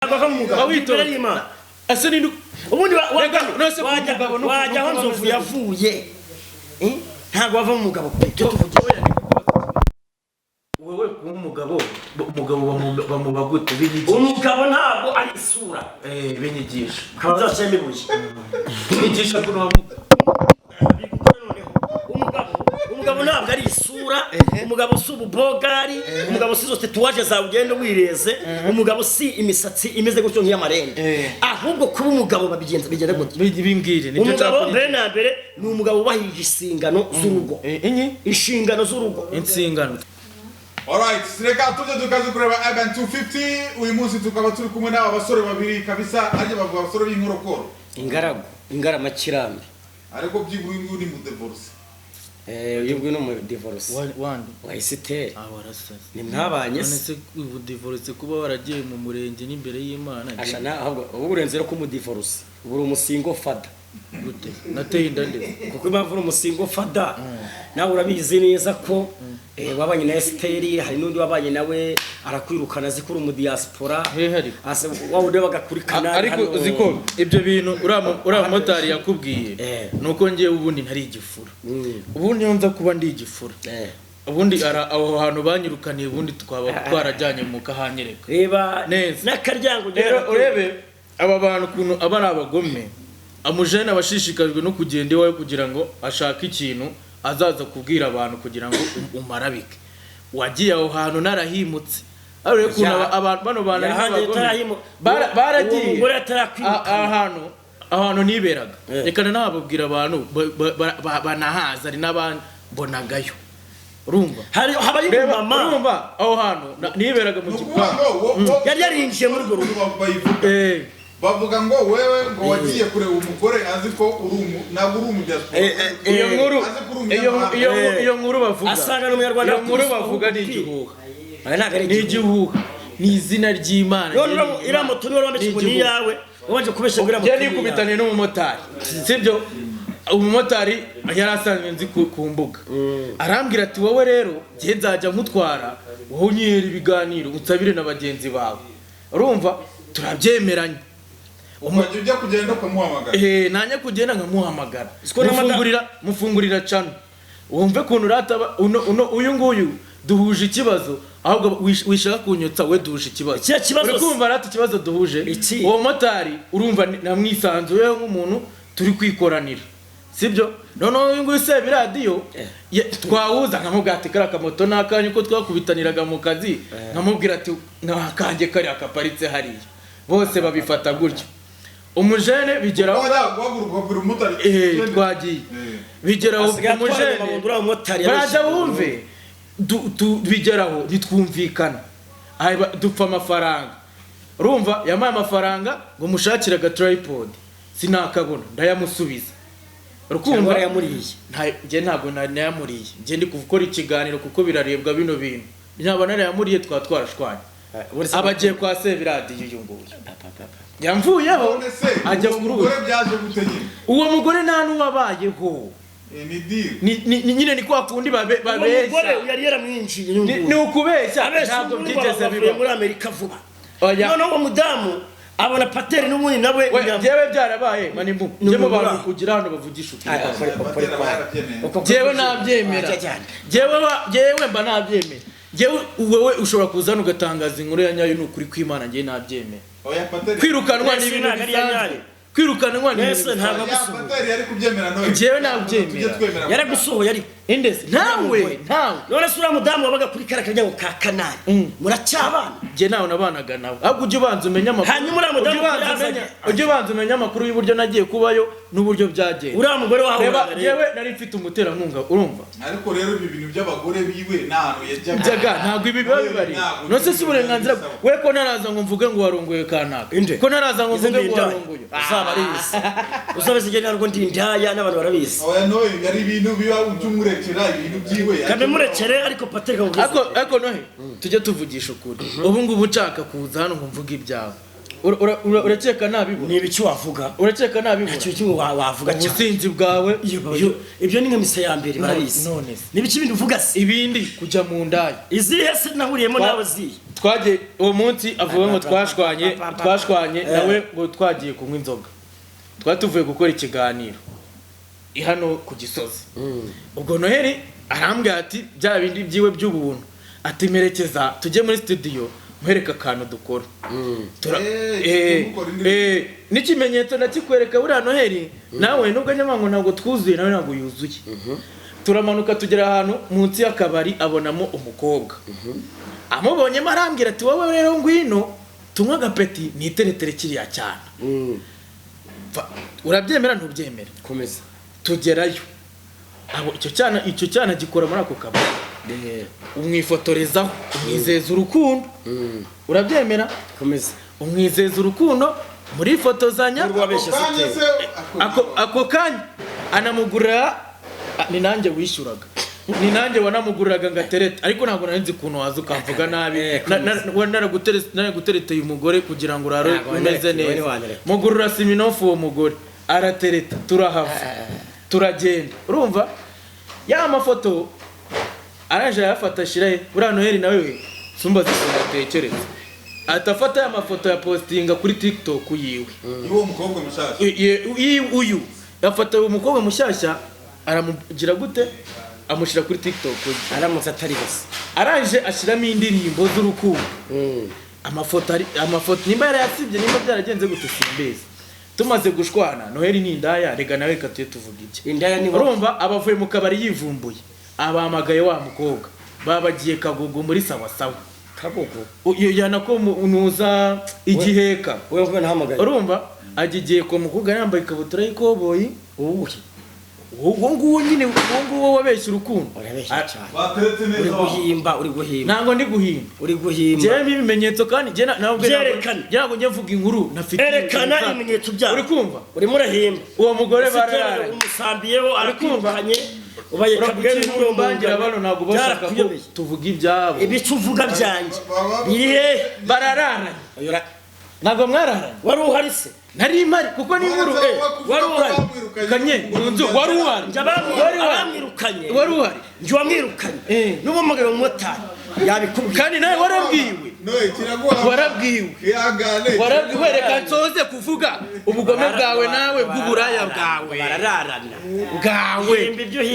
agava mu mugabo witora y'Imana ase ni ubundi wajya aho nzovu yavuye ntago bava mu mugabo cyo tuvugira wewe umugabo bamubagute binyigisha umugabo ntago ari isura binyigisha kazacyeme buye binyigisha kuno umugabo ntabwo ari isura umugabo si ububogari umugabo si zose tatuwaje zawe ugenda wireze umugabo si imisatsi imeze gutyo nk'iy'amarende ahubwo kuba umugabo babigenza bigenda gutyo bimbwire nibyo umugabo mbere ni umugabo ubahije insingano z'urugo inshingano z'urugo insingano. Alright, reka tuje dukaze kureba Urban 250 uyu munsi tukaba turi kumwe n'aba basore babiri kabisa aje bavuga abasore b'inkorokoro ingarama kirambi ariko byiburi nguni mu divorce yibwe no mu divorce wandi wayisiteri warasa ni mwabanye se ubu divorce kuba waragiye mu murenge n'imbere y'Imana ashana ahubwo uburenzero ko mu divorce uburi umusingo fada gute nateye indande kuko impamvu umusingo fada nawe urabizi neza ko wabanye na Esteri hari n'undi wabanye nawe arakwirukana zikuru mu diaspora hari ase wawude bagakurikana ariko ziko ibyo bintu ura motari yakubwiye nuko ngiye ubundi ntari igifura ubundi nza kuba ndi igifura ubundi aho hantu banyirukaniye ubundi twaba twarajyanye mu kahanyereka reba neza n'akaryango urebe aba bantu kuntu abari abagome amujene abashishikajwe no kugenda iwawe kugira ngo ashaka ikintu azaza kubwira abantu kugira ngo umarabike wagiye aho hantu narahimutse ariko kuna abantu bano bana baragiye ahantu niberaga reka nababwira abantu banahaza ari nabambonagayo urumva hari habaye mama urumva aho hantu niberaga mu kipangu yari yarinjiye muri rugo bavuga ngo wewe ngo wagiye kureba umugore azi ko ntabwo uri umudiaspora iyo nkuru bavuga asanga n'umunyarwanda iyo nkuru bavuga ni igihuha ni igihuha ni izina ry'Imana iramoto niwe wambikwa ni yawe wabanje kubesha ngo iramoto ni kubitane n'umumotari sibyo umumotari yarasanzwe nzi ku mbuga arambwira ati wowe rero gihe nzajya nkutwara wowe unyihera ibiganiro utsabire na bagenzi bawe urumva turabyemeranye umujya kugenda ukamuhamagara nanya kugenda nkamuhamagara mufungurira cano wumve kuntu rataba uyu nguyu duhuje ikibazo ahubwo wishaka kunyotsa we duhuje ikibazo urikumva rata ikibazo duhuje uwo motari urumva namwisanzuyeho nk'umuntu turi kwikoranira sibyo noneho uyu nguyu se biradiyo twahuza nkamubwira ati kari akamoto n'akanya uko twakubitaniraga mu kazi nkamubwira ati nakange kari akaparitse hariya bose babifata gutyo umujene bigeraho twagiye bigeraho umujene baraza bumve bigeraho ntitwumvikana dupfa amafaranga urumva yamaye amafaranga ngo mushakire agatripod sinakabona ndayamusubiza urukumva njye ntabwo nayamuriye njye ndi gukora ikiganiro kuko birarebwa bino bintu ntabwo narayamuriye twarashwanye abagiye kwa Seviradiyo uyu nguyu yamvuyeho ajya ku rugo uwo mugore nta n'uwabayeho nyine ni kwa kundi babeshya umugore yari yaramwinjiye ni ukubeshya ntabwo byigeze biba muri Amerika vuba none uwo mudamu abona PATEL n'umuni nawe jewe byarabaye manimbu nje mu bantu kugira hano bavugisha jewe nabyemera jewe mba nabyemera jewe wewe ushobora kuzana ugatangaza inkuru ya nyayo n'ukuri kw'Imana ngiye nabyemera kwirukanwa n'ibintu bisanzwe kwirukanwa n'ibintu ntabwo PATEL yari kubyemera none jewe nabyemera yaragusohoye ari indese ntawe none sura mudamu wabaga kuri karakanya ngo ka kanari muracyabana je nawe nabanaga nawe ahubwo uje ubanza umenya amakuru hanyuma ura mudamu uje ubanza umenya amakuru y'uburyo nagiye kubayo n'uburyo byagenda ura mugore wawe yewe nari mfite umuterankunga urumva ariko rero ibi bintu by'abagore biwe nahano yajyaga ntabwo ibi biba bibari nose si uburenganzira we ko naraza ngo mvuge ngo warongoye kanaka ko naraza ngo mvuge ngo warongoye uzabarizi uzabese je narwo ndi ndaya n'abantu barabizi oya no yari ibintu biba ubyumurekera ibintu byiwe kame murekere ariko PATEL ariko nohe tujye tuvugisha ukuri ubu ngubu nshaka kuza hano ngo mvuge ibyawe urakeka nabibona ni ibiki wavuga urakeka nabibona icyo kimwe wavuga cyane ubusinzi bwawe ibyo ni nka mise ya mbere barabizi none ni ibiki bindi uvuga se ibindi kujya mu ndaya izihe se nahuriyemo nawe ziye twagiye uwo munsi avuga ngo twashwanye nawe ngo twagiye kunywa inzoga twatuvuye gukora ikiganiro hano ku Gisozi ubwo Noheri arambwira ati bya bindi byiwe by'ubuntu ati merekeza tujye muri studio muhereka akantu dukora n'ikimenyetso nakikwereka buriya Noheri nawe nubwo nyamango ntabwo twuzuye nawe ntabwo yuzuye turamanuka tugera ahantu munsi y'akabari abonamo umukobwa amubonyemo arambwira ati wowe rero ngwino tunywa agapeti niteretere kiriya cyane urabyemera ntubyemera komeza tugerayo abo icyo cyana gikora muri ako kabari umwifotorezaho umwizeza urukundo urabyemera komeza umwizeza urukundo muri fotozanya ako kanya anamugurira ni nanjye wishyuraga ni nanjye wanamuguriraga ngatereta ariko ntabwo narinzi ukuntu waza ukamvuga nabi naragutereteye umugore kugira ngo urare umeze neza mugurira Siminofu uwo mugore aratereta turahava turagenda urumva ya mafoto araje yafata shiraye buriya Noheri nawe sumba zikunatekereza atafata ya mafoto ya postinga kuri TikTok yiwe uwo mukobwa mushasha uyu yafata umukobwa mushyashya aramugira gute amushira kuri TikTok aramutse atari bose araje ashiramo indirimbo z'urukundo amafoto nimba yarayasibye nimba byaragenze gute simbeze tumaze gushwana Noheri ni indaya rega nawe katuye tuvuga iki indaya ni urumva abavuye mu kabari yivumbuye abamagaye wa mukobwa babagiye Kagugu muri sawa Kagugu yana ko unuza igiheka wewe ngo nahamagaye urumva agigiye ko mukobwa yambaye ikabutura y'ikoboyi uwo nguwo nyine uwo nguwo wabeshya urukundo bateretse neza uri guhimba ntango ndi guhimba uri guhimba je ibimenyetso kandi je ntabwo ntabwo njye mvuga inkuru nafite erekana ibimenyetso byawe uri kumva uri murahimba uwo mugore barara umusambiyeho arakumvanye ubaye kabwere n'urumbangira bano ntabwo bashaka ko tuvuga ibyabo ibicu uvuga byanje birihe bararana ntabwo mwararana wari uhari se nari mari kuko ni inkuru wari uhari kanye munzu wari uhari abamwirukanye wari uhari njye wamwirukanye n'umumagara mu motari yabikubwiye kandi nawe warabwiwe warabwiwe reka nsoze kuvuga ubugome bwawe nawe bw'uburaya bwawe barararana bwawe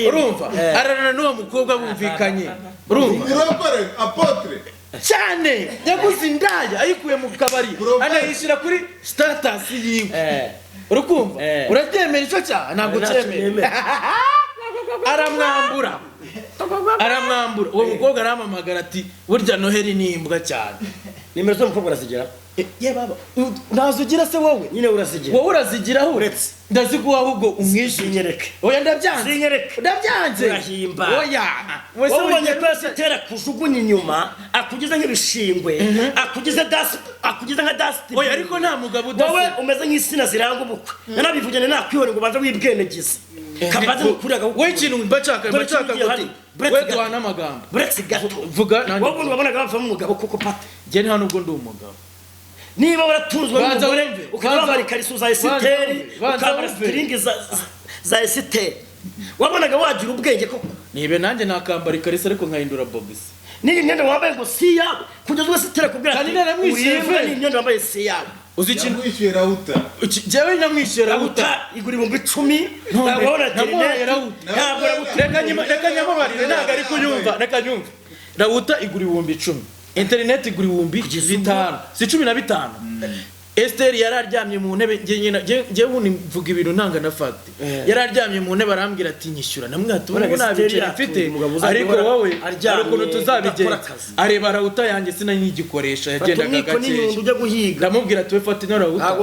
urumva ararana n'uwo mukobwa bumvikanye urumva apotre cyane yaguze indaya ayikuye mu kabari anayishyira kuri status yiwe urukumva urabyemera icyo cyaha ntabwo cyemera aramwambura uwo mukobwa aramamagara ati burya Noheri ni imbwa cyane nimero z'umukobwa urazigira ye baba ntazugira se wowe nyine urazigira wowe urazigira uretse ndaziguha ahubwo umwishinyereke oya ndabyanze ndabyanze urahimba oya wowe ubonye ko yasitera kujugunya inyuma akugize nk'ibishingwe akugize nka dasti oya ariko nta mugabo udase wowe umeze nk'isina ziranga ubukwe nanabivugene nakwihore ngo banze wibwenegize kabaze mukuraga wowe ikintu mbacaka gute we duhana amagambo Brexit gato vuga nanjye wowe wabonaga bava mu mugabo kuko pate je nta nubwo ndi umugabo niba waratuzwe n'umugore ukabambara ikariso za esiteri ukambara stringi za esiteri wabonaga wagira ubwenge koko nibe nanjye nakambara ikariso ariko nkahindura bobisi niyi myenda wambaye ngo si yawe kugeza ubwo sitera kubwira ati uribwa ni imyenda wambaye si yawe uzi ikintu mwishyura uta jewe namwishyura uta igura 10,000 ntabwo wabona reka nyamubarire ntabwo ari kunyumva reka nyumva rawuta igura 10,000 internet igura 5,000 si 15 Esther yararyamye mu ntebe ngiye ubundi mvuga ibintu ntanga na fact yararyamye mu ntebe arambwira ati nyishyura namwati ubwo nabicira mfite ariko wowe ariko tuzabigera areba rawuta yanjye sinanyigikoresha yagendaga gake ndamubwira ati we fata ino rawuta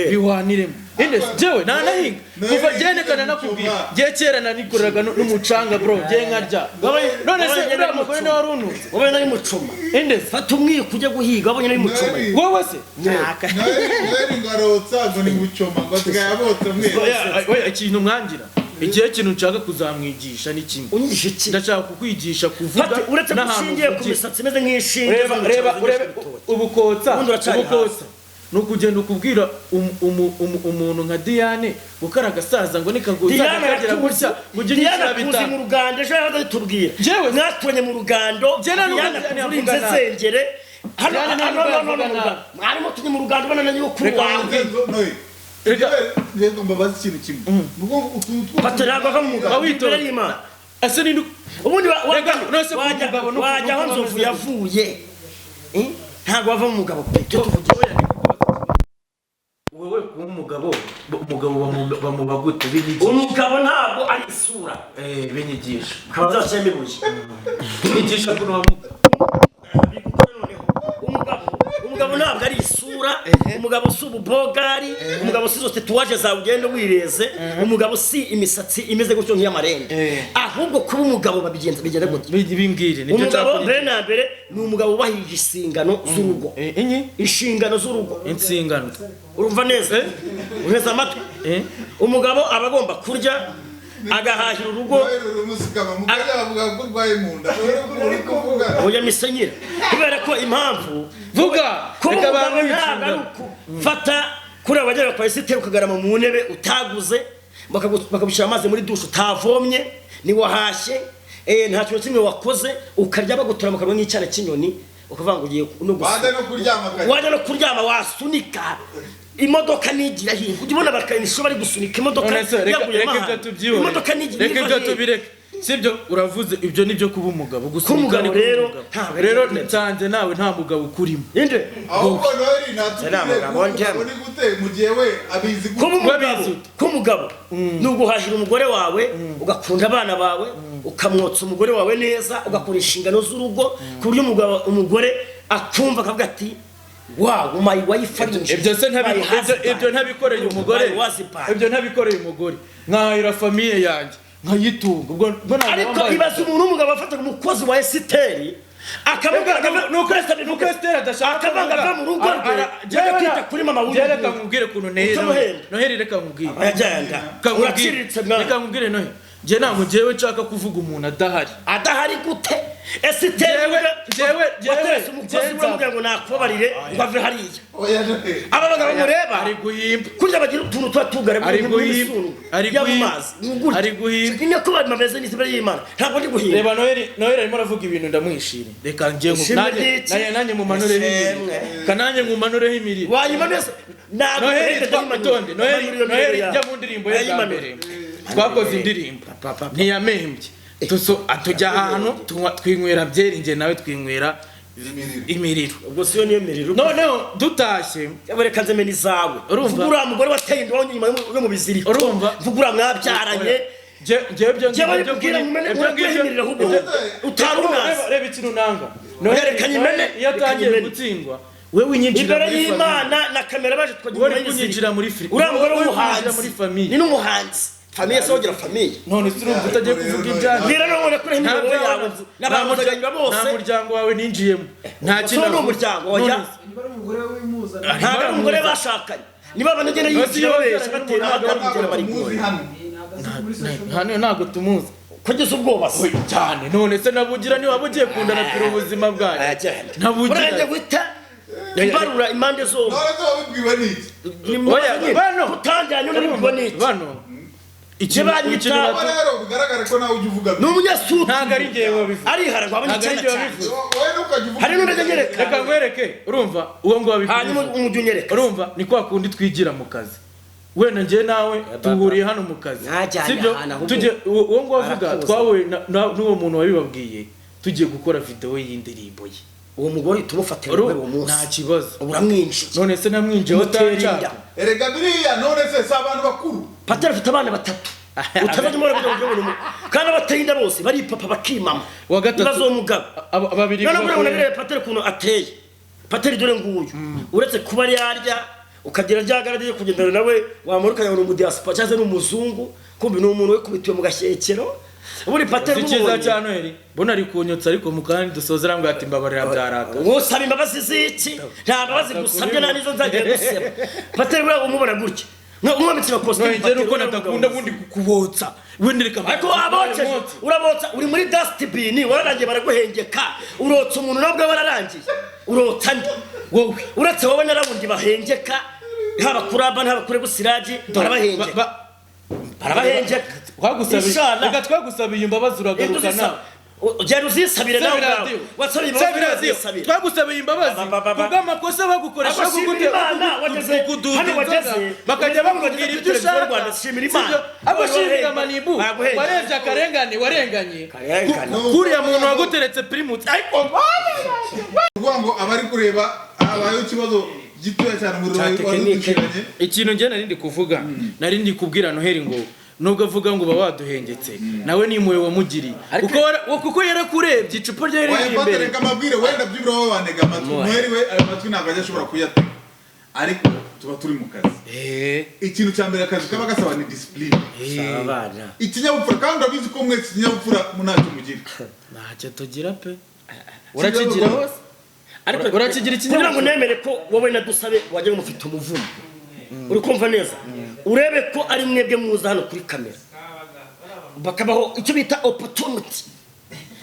biwaniremo inde jewe nanahinga kuva genekana nakubwira giye kera nanikoreraga n'umucanga bro giye nkarya none se uriya mugore nawe warunutse wowe nari mucoma inde fata umwiko ujye guhiga wabonye nari mucoma wowe se naka nari ngarotsa ngo ni mucoma ngo twayabotse mwese ikintu mwangira igihe kintu nshaka kuzamwigisha ni kimwe unyigisha iki ndashaka kukwigisha kuvuga uretse gushingiye ku misatsi imeze nk'ishinge ubukotsa nukugenda ukubwira umuntu nka Diane gukara gasaza ngo nikaguza kagera gutya mujye nyishira bita mu rugando ejo yaza tubwira natwenye mu rugando Diane sengere hano harimo tujye mu rugando bana nanyo kuwange rego mbabazi ikintu kimwe nuko utu pateraga va mu mugabo witora y'Imana ase ni ubundi wajya aho nzovu yavuye ntago wava mu mugabo pe cyo tuvugiye wewe kuba umugabo bamubagute binyigisha umugabo ntago ari isura binyigisha kazacemebuye binyigisha kuno umugabo ntabwo ari isura umugabo si ububogari umugabo si zose tuwaje za ugende wireze umugabo si imisatsi imeze gutyo nk'iy'amarende ahubwo kuba umugabo bigenda gutyo bimbwire nibyo umugabo mbere na mbere ni umugabo ubahirije insingano z'urugo inshingano z'urugo insingano urumva neza uneza amatwi umugabo aba agomba kurya agahahira urugo oya misenyera kubera ko impamvu vuga reka fata kuri abajyaga kwa ESTA ukagarama mu ntebe utaguze bakabushyira amazi muri dushe utavomye ni wahashye nta kintu kimwe wakoze ukarya bagutura mu kanwa nk'icyana cy'inyoni ukavuga ngo ugiye wajya no kuryama wasunika imodoka nigira hinga ujibona bakanisho bari gusunika imodoka yaguye imodoka nigira reka ibyo tubireke sibyo uravuze ibyo nibyo kuba umugabo gusunika rero nsanze nawe nta mugabo ukurimo inde ahubwo Noheri natubwire uri gute mu gihe we abizi kumugabo nuguhahira umugore wawe ugakunda abana bawe ukamwotsa umugore wawe neza ugakora inshingano z'urugo ku buryo umugore akumva akavuga ati wow my wife ibyo ntabikoreye umugore nkahira famille yanjye nkayitunga ubwo ariko ibaza umuntu umugabo afata umukozi wa ESTA akavuga nuko ESTA adashaka akavanga mu rugo rwe kuri mama wundi reka nkubwire kuntu Noheri reka nkubwire reka nkubwire Noheri je ntabwo jewe nshaka kuvuga umuntu adahari gute ESTA jewe umukozi w'umugabo ngo nakubabarire ngo ave hariya aba bagabo mureba ari guhimba kurya bagira utuntu twatugare ari guhimba ni ko bameze n'izibere y'Imana ntabwo ndi guhimba reba Noheri arimo aravuga ibintu ndamwishira reka ngiye nanjye mu manure kananye mu manure h'imiriro wayimanese Noheri jya mu ndirimbo ye ya mbere twakoze indirimbo ntiyamembye atujya ahantu twinywera byeri nge nawe twinywera imiriro ubwo siyo niyo miriro noneho dutashye reka nzemeni zawe vugura umugore wateye indobo nyuma yo mu biziriko vugura mwabyaranye reba ikintu nanga iyo atangiye gutsindwa wewe unyinjira imbere y'Imana na kamera baje twanyinjira muri free urangore w'umuhanzi ni n'umuhanzi famille sogera famille none surumva utagiye kuvuga ibyanyu bira none kuri imiboro yawe n'abamuryango bose nta muryango wawe ninjiyemo nta kintu n'umuryango oya nta umugore bashakanye niba banagenda yinjiye babesha batera abagabo bari muzi hano ntago tumuzi kugeza ubwoba se cyane none se nabugira ni wabugiye kundana pira ubuzima bwanyu nabugira barura impande zose none tubibwiwe n'iki oya bano utanjanye n'ubwo n'iki bano rero bigaragara ko nawe ujya uvuga n'umunyasutu ntago ari ngewe wabivuze arihara ngo abanye cyane hari n'urege nyereka reka nkwereke urumva uwo ngo wabivuze hanyuma umujye unyereka urumva ni kwa kundi twigira mu kazi wenda njye nawe tuhuriye hano mu kazi sibyo tujye uwo ngo wavuga twawe n'uwo muntu wabibabwiye tugiye gukora video y'indirimbo ye uwo mugore tumufatira uwo munsi nta kibazo uramwinshi none se namwinje utacaka erega biriya none se abantu bakuru PATEL afite abana batatu utazajya umubona kugira ngo kandi abateyinda bose bari papa bakimama wa gatatu bazo mugabo babiri none urabona PATEL kuno ateye PATEL dore nguyu uretse kuba yarya ukagira ryagaradiye kugendana nawe wamuruka yabona mu diaspora cyangwa n'umuzungu kumbi no umuntu we kubitiwe mu gashyekero uburi PATEL cyiza cyane Noheri bona ari kunyotsa ariko mukandi dusozera ngo ati mbabarira byaraka wosaba imbabazi ziki nta mbabazi gusabye nanizo nzagiye guseba PATEL bura umubona gutya no umwambitsira costume ngero uko natakunda bundi kubotsa wende reka ariko aboce urabotsa uri muri dustbin wararangiye baraguhengeka urotsa umuntu nabwo bararangiye urotsa ndi wowe uretse wowe narabundi bahengeka haba kuraba ntaba kure gusiraji barabahengeka reka twagusabiye imbabazi uragaruka nawe ugenda uzisabire nawe wasabiye imbabazi twagusabiye imbabazi kubw'amakosa bagukoresha bakajya bakubwira ibyo ushaka abashimira manibu warenze akarengane warenganye kuriya muntu waguteretse primus kuvuga ngo abari kureba abaye ikibazo gitoya cyane muri wadushiranye ikintu nge narindi kuvuga narindi kubwira Noheri ngo nubwo avuga ngo bawaduhengetse nawe ni impuhwe wamugiriye kuko yarakurebye icupa rye riri imbere wayapatereka amabwire wenda byibura babanega amatwi Noheri we ayo matwi ntabwo ajya ashobora kuyatega ariko tuba turi mu kazi ikintu cya mbere akazi kaba gasaba ni discipline ikinyabupfura kandi urabizi ko mwese ikinyabupfura ntacyo mugira ntacyo tugira pe urakigira hose ariko urakigira ikinyabupfura ngo nemere ko wowe nadusabe wajya mufite umuvumo uri kumva neza urebe ko ari mwebwe muza hano kuri kamera bakabaho icyo bita opportunity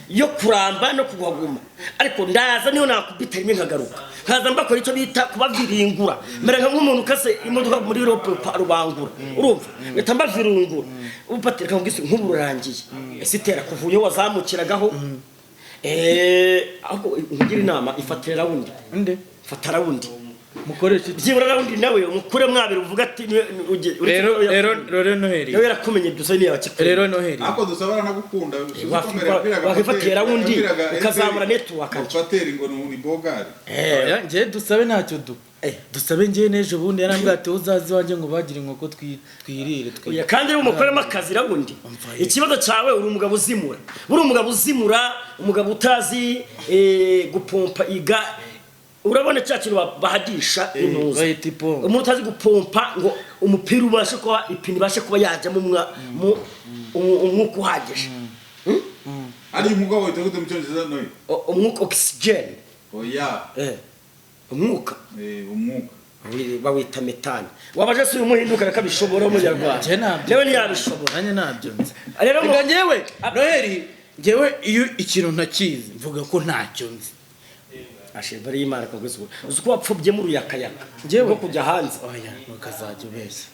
yo kuramba no kuguhaguma ariko ndaza niyo nakubita rimwe nkagaruka nkaza mbakora icyo bita kubaviringura mbere nk'umuntu kase imodoka muri Europe rubangura urumva leta mbavirungura upatereka ngise nk'uburangiye esitera kuvuye wazamukiragaho ahubwo ngira inama ifatira wundi fatara wundi mukoresha byibura rawundi nawe umukure mwabiri uvuga ati rero Noheri yawe yarakumenye dusa niya bakikure rero Noheri ako dusabara nagukunda wakifatira rawundi ukazamura network pateri ngo ni bogari nje dusabe ntacyo dusabe nje neje bundi yarambwira ati uzazi wanje ngo bagire inkoko twirire oya kandi umukoremo akazi rawundi ikibazo cyawe uri umugabo uzimura uri umugabo uzimura umugabo utazi gupompa iga urabona cyakintu bahadisha intuza umuntu utazi gupompa ngo umupira ubashe kuba ipini bashe kuba yajya mu umwuka uhagije ari umugabo witagute mu cyongereza noye umwuka oxygen oya umwuka bawita metane wabaje se umuhinduka rakabishobora mu Rwanda newe ntiyabishobora nanye nabyo rero ngewe Noheri ngewe iyo ikintu ntakizi mvuga ko ntacyo nzi ashebari y'Imana kagwezo uzuko wapfubye mu ruyakayaka ngewe kujya hanze oya nukazajya ubeshya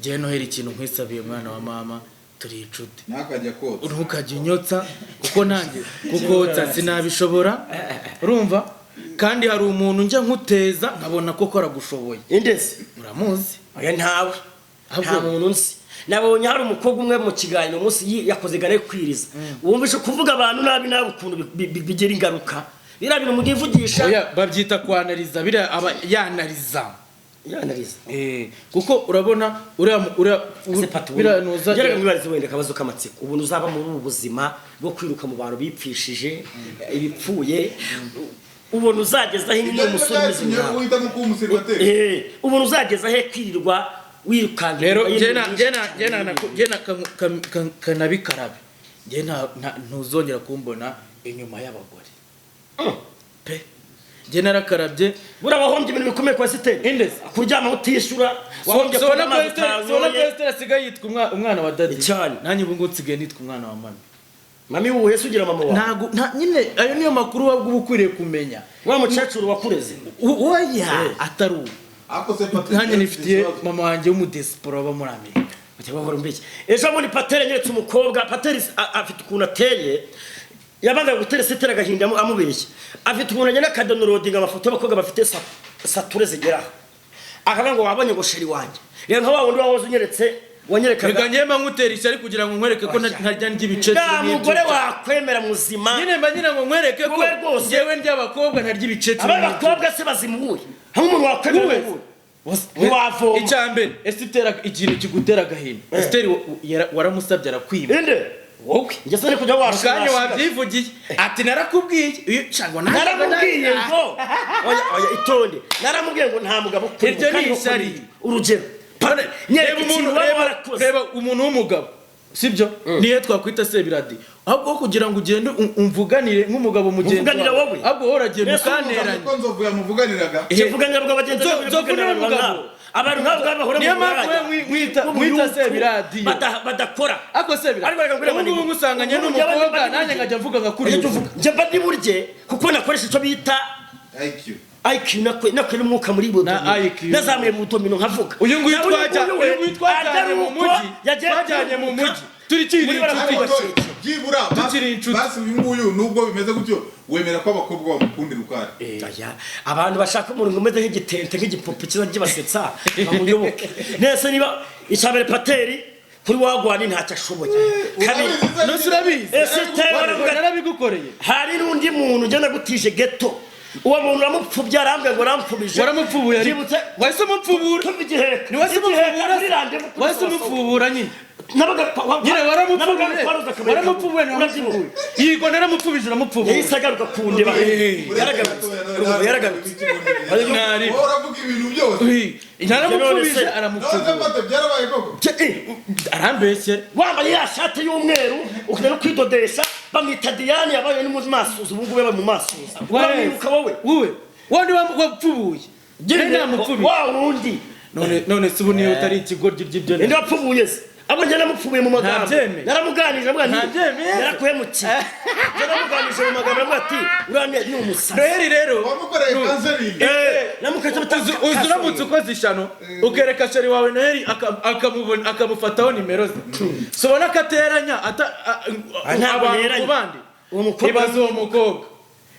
ngewe Noheri ikintu nkwisabiye mwana wa mama turi icuti nakajya kotsa urukajya inyotsa kuko nanjye kukotsa sinabishobora urumva kandi hari umuntu njya nkuteza nkabona ko kora gushoboye indese uramuzi oya ntawe nta muntu nzi nabonye hari umukobwa umwe mu kiganiro umunsi yakoze gane kwiriza wumvishe kuvuga abantu nabi ukuntu bigera ingaruka birabira mu givugisha oya babyita kwanaliza bira aba yanaliza kuko urabona biranuza gerega mwibarize wende kabazo kamatsiko ubuntu uzaba muri ubu buzima bwo kwiruka mu bantu bipfishije ibipfuye ubuntu uzageza he ni umusore muzima ubuntu uzageza he kwirirwa wirukanga rero gena kanabikarabe gena ntuzongera kumbona inyuma y'abagore pe genera karabye burabahombye ibintu bikomeye kwa siteni indese kuryama utishura wahombye sona Pastor sigaye yitwa umwana wa daddy cyane nanyi ubwo nsigaye nitwa umwana wa mami wowe sugira mama wawe ntago nyine ayo niyo makuru wabwo ubukwiriye kumenya wa mucecuru wakureze oya ataru ako se Pateri nanyi nifitiye mama wanje w'umudespora wa muri Amerika batebahora mbiki ejo muri Pateri nyeretse umukobwa Pateri afite ukuntu ateye yabaga gutera setera gahinda amubeshya afite umuntu agenda kadownloading amafoto y'abakobwa bafite sature zigera akavuga ngo wabonye ngo sheri wanje rero nka wundi wahoze unyeretse wanyerekaga rega nyema nguterisha ari kugira ngo nkwereke ko ntarya ngibice nta mugore wakwemera muzima nyine mba nyina ngo nkwereke ko jewe nd'abakobwa ntarya ibice abakobwa se bazimuye hamwe umuntu wakwemera wavo icyambere esitera ikintu kigutera gahinda esiteri waramusabye arakwima inde wowe ngeze ari kujya washaka kanya wabyivugiye ati narakubwiye cyangwa naramubwiye ngo oya itonde naramubwiye ngo nta mugabo iryo ni isari urugero reba umuntu w'umugabo sibyo niye twakwita sebiradi ahubwo kugira ngo ugende umvuganire nk'umugabo mugenzi wawe ahubwo horagenda ukaneranye ko nzovuga muvuganiraga kivuganira bwo bagenzi bavuganira abantu ntabwo bahora niyo mpamvu mwita sebiradiyo badakora ako sebiradiyo ubu ngusanganye n'umukobwa nanjye nkajya mvuga nka kuri njye mba ndiburye kuko nakoresha icyo bita IQ nakwe n'umwuka muri bo nazamuye mu domino nkavuga uyu nguyu twajyanye mu mujyi turi byibura basi uyu nguyu nubwo bimeze gutyo wemera ko abakobwa bamukundira ukari abantu bashaka umuntu umeze nk'igitente nk'igipupe kiza kibasetsa bamuyoboke nese niba icyambere pateri kuri wagwani ntacyo ashoboye kabiri urabizi narabigukoreye hari n'undi muntu ugenda gutije geto uwo muntu uramupfubye arambwe ngo arampfubije waramupfubuye wahise umupfubura wahise umupfubura nyine nyine waramupfubuye yigo naramupfubije uramupfubuye yahise agaruka kundeba yaragarutse uravuga ibintu byose naramupfubije aramupfubura arambeshye wambaye ya shati y'umweru ukajya no kwidodesha bamwita Diane yabaye n'umumasuzi ubu ngubu yabaye mu masuzi wamwibuka wowe wandi wapfubuye wa wundi none se ubu niyo utari ikigoryi ry'ibyo ninde wapfubuye se abo njye namupfubuye mu magambo naramuganije mbwa narakuhemukiye naramuganije mu magambo mbwa ati urane ni umusazi Noheri rero wamukoreye counseling namukaje uzuramutse ukoze ishano ukereka sheri wawe Noheri akamufataho nimero ze sobona kateranya abantu kubandi ibazo uwo mukobwa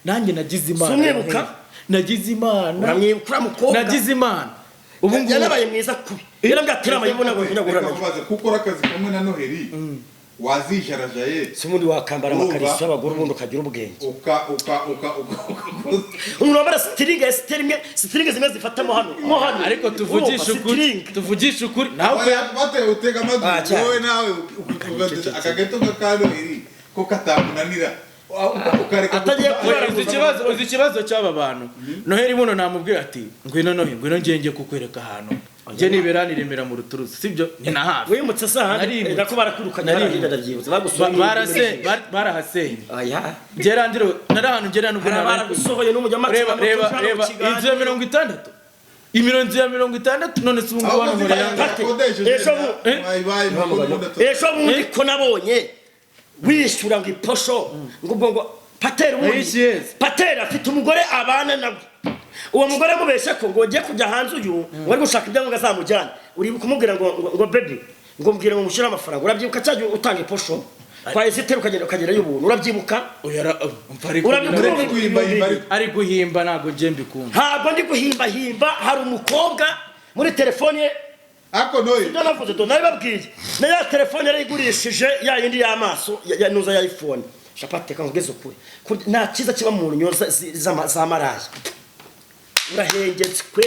nanjye nagize imana ubu ngubu yarabaye mwiza kubi yarambwatira amayibona ngo nyagurana kuko akazi kamwe na Noheri wazijarajaye simundi wakambara amakariso y'abagore ubundi ukagira ubwenge umuntu wambara sitiringe zimwe zifatamo hano ariko tuvugisha ukuri nawe bateye utega amatwi wowe nawe akageto ka Noheri ko katamunanira uzi ikibazo cy'aba bantu Noheri buno namubwira ati ngwino ngenge kukwereka ahantu njye niberani remera mu ruturuzi sibyo ni na hafi wimutse saha ndako barakurukanya ndabyibutse barahasenye gerandiro narahantu gerana ubwo baragusohoye n'umujyamatsi reba inzu ya 60 imironzi ya 60 none se ubungu bano muri yangate ejo bundi ko nabonye wishyura ngo iposho ngo pateri afite umugore abana nabwo uwo mugore mubeshya ko ngo ugiye kujya hanze uyu wari gushaka ibyangombwa azamujyana uri kumubwira ngo baby ngo mbwira ngo mushyire amafaranga urabyibuka cyangwa utanga iposho kwa esiteri ukagera y'ubuntu urabyibuka ari guhimba ntabwo ngiye mbikunda ntabwo ndi guhimba hari umukobwa muri telefone ako noye ibyo navuze do nabibabwiye na ya telefone yarayigurishije ya yindi y'amaso yanuza ya iPhone shapate kangeze ukuri nta kiza kiba mu nyoza za maraya urahengetswe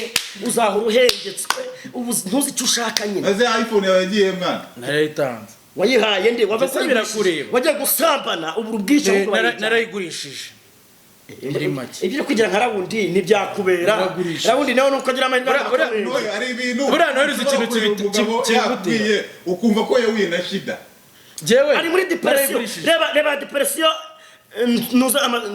uzahura uhengetswe ubu ntuzi icyo ushaka nyine aze iPhone yagiye mwana narayitanze wayihaye ndi wava birakureba wajya gusambana ubu rubwice narayigurishije muri make ibyo kugira nka rawundi nibyakubera rawundi nawe nuko agira amahirwe ari ibintu buriya nzi ikintu kibiguteye ukumva ko yahuye na shida jewe ari muri depression reba depression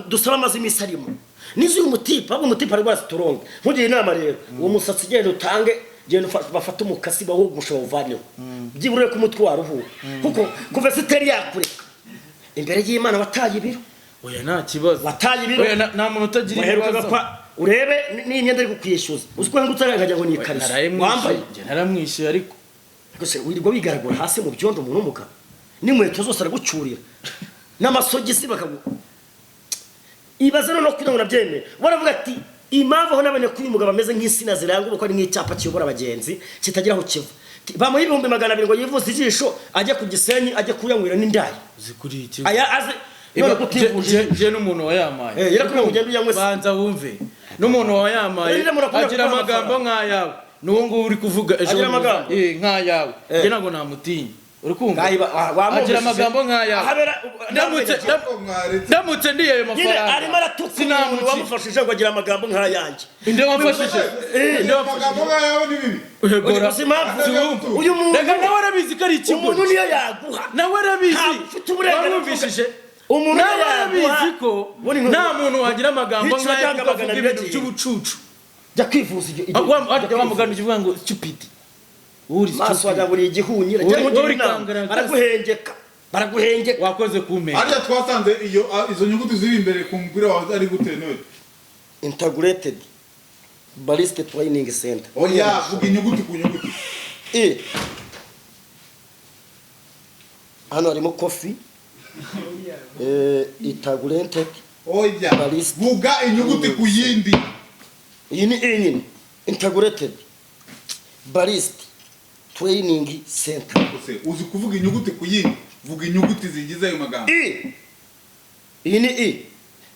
dusaba amazimisi arimo nizo umutipa abo umutipa ari rwasitoronga nkugiye inama rero uwo musatsi genda utange genda bafata umukasi bawugusha bavaneho byibure ku mutwe waruhu kuko kuva siteri yakureka imbere y'Imana wataye ibiro oya nta kibazo wataye ibiro oya nta muntu utagira ibibazo urebe ni imyenda ari kukwishyuza uziko ngutaraga ngo ni ikariso wambaye naramwishyuye ariko gusa wirirwa bigaragura hasi mu byondo umuntu umugabo n'inkweto zose aragucurira n'amasogisi bakagu ibaze no kugira ngo nabyemere baravuga ati impamvu aho nabone ko uyu mugabo ameze nk'isina ziranga uko ari nk'icyapa kiyobora abagenzi kitagira aho kiva bamuha 200,000 ngo yivuze ijisho ajye ku Gisenyi ajye kuyanywera n'indaya zikuri iki aya aze none kutivuje je n'umuntu wayamaye yarakwiye kugenda uyanywe banza wumve n'umuntu wayamaye agira amagambo nk'ayawe n'uwo ngo uri kuvuga ejo nk'ayawe je ntabwo namutinye urukumva agira amagambo nk'ayawe ndamutse ndiye ayo mafaranga arimo aratukuna umuntu wamufashije ngo agira amagambo nk'ayanjye inde wamfashije amagambo nk'ayawe ni bibi uhegora uyu muntu reka nawe arabizi ko ari ikigo umuntu niyo yaguha nawe arabizi wamwumvishije umuntu arabizi ko nta muntu wagira amagambo nk'ayo kuvuga ibintu by'ubucucu jya kwivuza wa mugani uvuga ngo stupid uri maso wagira ngo uri igihunyira baraguhengeka wakoze kumenya ariya twasanze izo nyuguti ziri imbere ku mupira wawe ari gute none integrated ballistic training center oya vuga inyuguti ku nyuguti hano harimo coffee integrated oya vuga inyuguti ku yindi iyi ni nyine integrated ballistic training center uzi kuvuga inyuguti ku yindi vuga inyuguti zigize ayo magambo iyi ni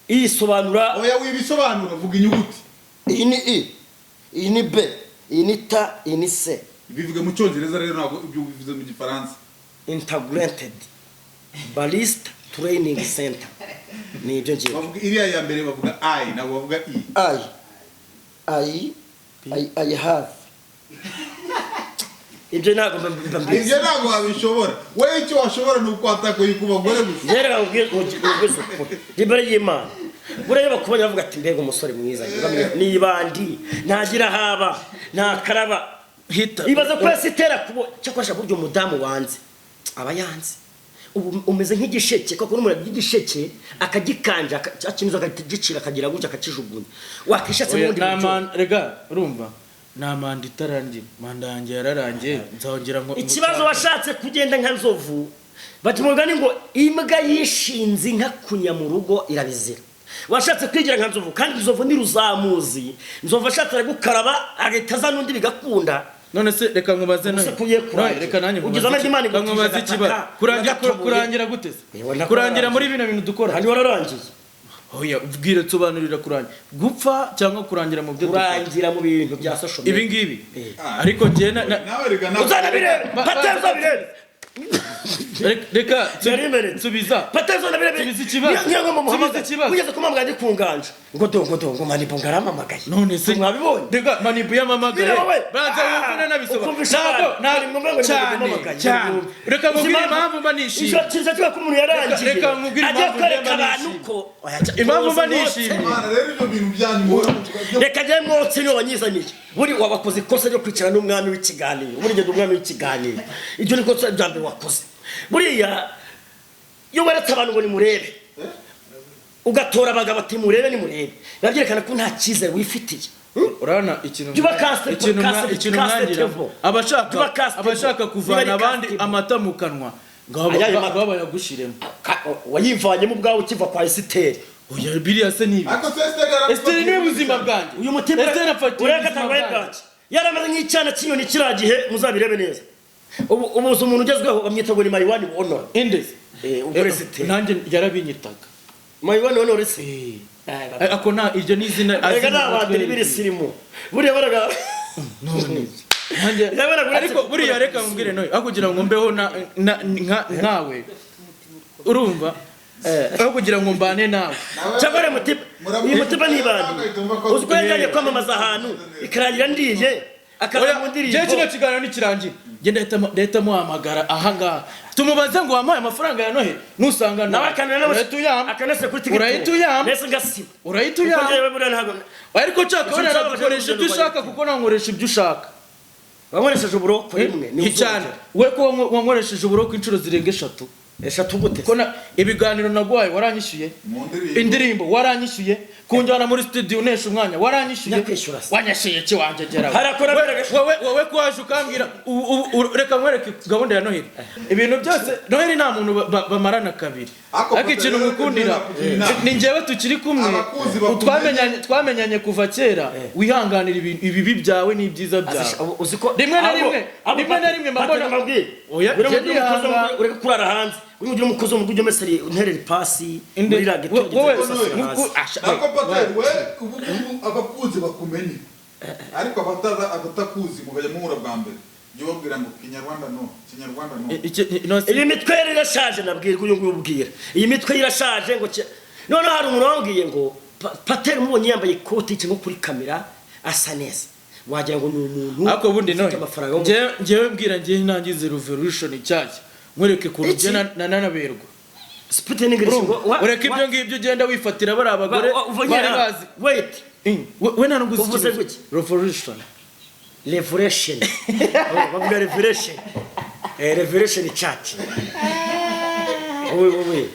isobanura oya wibisobanura vuga inyuguti iyi ni iyi ni b iyi ni t iyi ni c bivuga mu cyongereza rero ntabwo ibyo bivuze mu gifaransa integrated ballistic training center ni ibyo ngiye bavuga iriya ya mbere bavuga I nabo bavuga I have ibyo ntabwo ibyo ntabwo wabishobora wowe icyo washobora ni ukwataka yikuba gore gusa rero ubwiza libere y'Imana bureba kubanya bavuga ati mbega umusore mwiza nibandi ntagira haba ntakaraba hita ibaza ko yasitera kubo cyakoresha buryo umudamu wanze abayanze umeze nk'igisheke koko n'umura by'igisheke akagikanja akinizo akagicira akagira gutya akakijugunya wakishatse mu ndi rega urumva namanda itarangiye manda yanjye yararangiye nzongera ngo ikibazo washatse kugenda nka nzovu batumugani ngo imbwa yishinze inka kunya mu rugo irabizira washatse kwigira nka nzovu kandi nzovu ni ruzamuzi nzovu ashatse aragukaraba agahita n'undi bigakunda none se reka nkubaze none reka nanjye nkubaze ikiba kurangira gute se kurangira muri bino bintu dukora hano wararangiye oya ubwire tubanurira kurangira gupfa cyangwa kurangira mu byo kurangira mu bintu bya social ibi ngibi ariko je nawe rega nawe uzanabirebe patezo birebe reka subiza patezo nabirebe subiza ikibazo subiza ikibazo ugeze kumambwa ndi kunganje ngo manipo ngaramamagaye none se mwabibonye rega manipo yamamagaye banza wumvune nabisoba ntabwo cyane reka mubwire impamvu manishimye icyo kiza cyo kumuntu yarangiye reka mubwire impamvu manishimye rero ibyo bintu byanyu reka je mwotse niyo wanyizaniye buri wabakoze ikosa ryo kwicara n'umwami w'ikiganiro buri ngendo umwami w'ikiganiro ibyo niko byambe wakoze buriya iyo waretse abantu ngo ni murebe ugatora abagabo ati murebe ni murebe nabyerekana ko nta cyizere wifitiye urana ikintu mwangira abashaka kuvana abandi amata mu kanwa ngabo bayagushiremo wayivanyemo ubwawe ukiva kwa Esiteri oya biriya se nibi Esiteri niwe buzima bwanjye uyu mutima urakatangwaye bwanjye yaramaze nk'icyana cy'inyoni kiragihe muzabirebe neza ubu umuntu ugezweho bamwita ngo ni Mayiwani Honor indese Esiteri nanjye yarabinyitaga Mayiwani Honor se ako nta iryo ni izina arega n'abandi biri sirimu buriya baraga none ariko buriya reka mubwire noye akugira ngo mbeho nkawe urumva aho kugira ngo mbane nawe cyangwa mutima nibandi uziko yajyanye kwamamaza ahantu ikarangira ndiye akaza mu ndirimbo je kino kiganiro nikirangira genda leta muhamagara ahangaha tumubaze ngo wampaye amafaranga ya Noheri nusanga nawe akanese kuri tigiti urayituyama nese ngasiba urayituyama ariko chaka wena nagukoresha ibyo ushaka kuko nankoresha ibyo ushaka wankoresheje uburoko rimwe ni cyane we ko wankoresheje uburoko inshuro zirenga 3 gute kona ibiganiro nagwaye waranyishyuye indirimbo waranyishyuye kunjana muri studio unesha umwanya waranyishyuye wanyashiye ki wanje geraho wowe kwaje ukambwira reka nkwereke gahunda ya Noheri ibintu byose Noheri nta muntu bamarana kabiri ariko ikintu ngukundira ni njyewe tukiri kumwe twamenyanye kuva kera wihanganira ibi byawe n'ibyiza byawe rimwe na rimwe mbona oya ureka kurara hanze ugira umukozi mu buryo meseri unterera ipasi muri rageti wowe nako PATEL we abakuzi bakumenye ariko abatakuzi mugajya muhura bwa mbere byo babwira ngo Kinyarwanda no iyi mitwe irashaje nabwirwa uyu nguyu ubwira iyi mitwe irashaje ngo none hari umuntu wambwiye ngo PATEL mubonye yambaye ikoti cyo kuri kamera asa neza wagira ngo ni umuntu ariko bundi none ngewe mbwira ngiye nangize revolution cyacyo mwereke kuntu je nanaberwa split in English ngo ureke ibyo ngibyo ugenda wifatira bari abagore bari bazi wait we nta nubwo uvuze gutya revolution bavuga revelation church wowe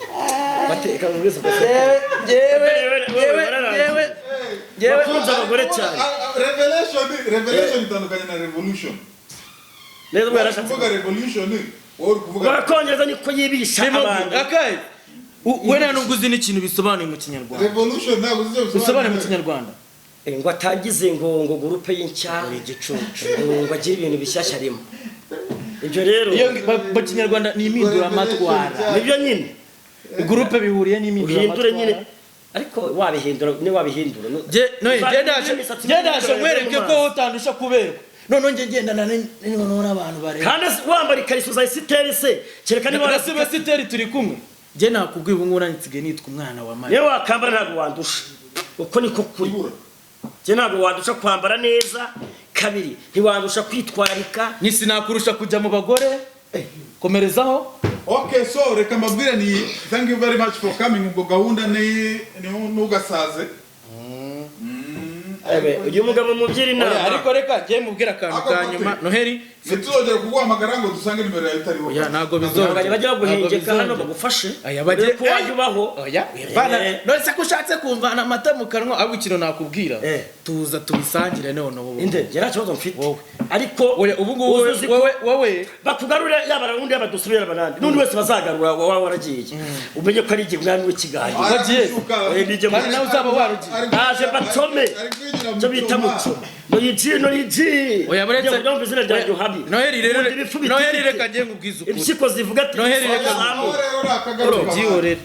bateka mu bwiza yewe bakunze abagore cyane revelation itandukanye na revolution neza mwarashatse kuvuga revolution wowe kuvuga bakongeza niko yibisha abantu akaye we nta nubwo uzi n'ikintu bisobanuye mu kinyarwanda revolution ntabwo bisobanuye mu kinyarwanda ngo atagize ngo groupe y'inshya ngo agire ibintu bishyashya arimo ibyo rero iyo mu kinyarwanda ni impinduramatwara nibyo nyine groupe bihuriye n'impinduramatwara nyine ariko wabihindura ni wabihindura gendashe mwereke ko utandusha kuberwa none nge gendana n'ibintu abantu bare kandi wambara ikariso za siteri se kereka ni wara sibe siteri turi kumwe nge nakubwiye ubu ngura nitsige nitwa umwana wa Mari yewe wakambara ntabwo wandusha uko niko kuri nge ntabwo wandusha kwambara neza kabiri ntiwandusha kwitwarika ni sinakurusha kujya mu bagore komerezaho. Okay, so reka mbabwire ni thank you very much for coming ubwo gahunda ni nugasaze uyu mugabo mubyiri inama ariko reka ngiye mubwira akantu ka nyuma Noheri nituzongera kuguhamagara ngo dusange nimero yawe itariho ntago bizongera bajya guhengeka hano bagufashe bagiye kubaho none se ko ushatse kumvana amata mu kanwa ahubwo ikintu nakubwira tuza tubisangire none ubu inde gera cyo mfite ariko ubu ngubu wowe bakugarure yabara undi abadusubira abanandi nundi wese bazagarura wawe waragiye umenye ko ari igihe mwami w'ikigali bagiye kandi nawe uzaba warugiye aje batome cyo bita muco no yiji oya buretse ndumva izina rya Yohabi Noheri reka ngiye ngubwiza ukuri ibisiko zivuga ati Noheri reka rero akagaruka byihorere